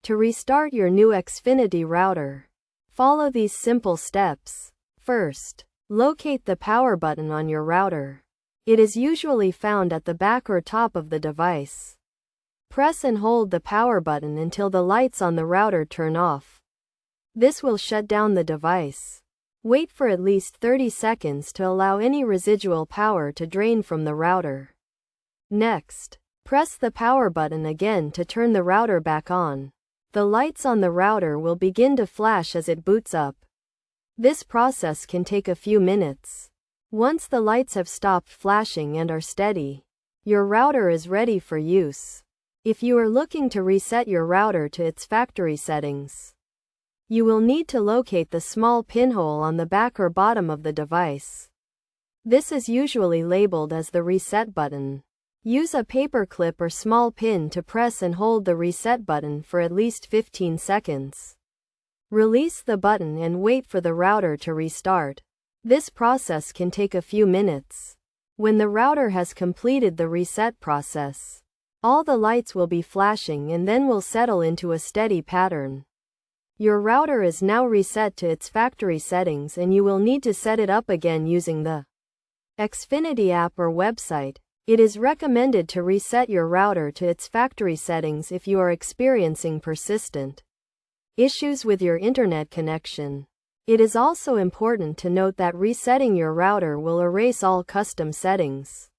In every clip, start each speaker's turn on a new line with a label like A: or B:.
A: To restart your new Xfinity router, follow these simple steps. First, locate the power button on your router. It is usually found at the back or top of the device. Press and hold the power button until the lights on the router turn off. This will shut down the device. Wait for at least 30 seconds to allow any residual power to drain from the router. Next, press the power button again to turn the router back on. The lights on the router will begin to flash as it boots up. This process can take a few minutes. Once the lights have stopped flashing and are steady, your router is ready for use. If you are looking to reset your router to its factory settings, you will need to locate the small pinhole on the back or bottom of the device. This is usually labeled as the reset button. Use a paper clip or small pin to press and hold the reset button for at least 15 seconds. Release the button and wait for the router to restart. This process can take a few minutes. When the router has completed the reset process, all the lights will be flashing and then will settle into a steady pattern. Your router is now reset to its factory settings, and you will need to set it up again using the Xfinity app or website. It is recommended to reset your router to its factory settings if you are experiencing persistent issues with your internet connection. It is also important to note that resetting your router will erase all custom settings,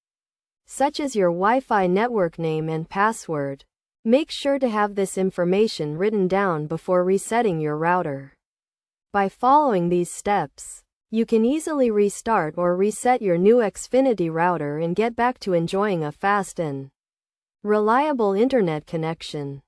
A: such as your Wi-Fi network name and password. Make sure to have this information written down before resetting your router. By following these steps, you can easily restart or reset your new Xfinity router and get back to enjoying a fast and reliable internet connection.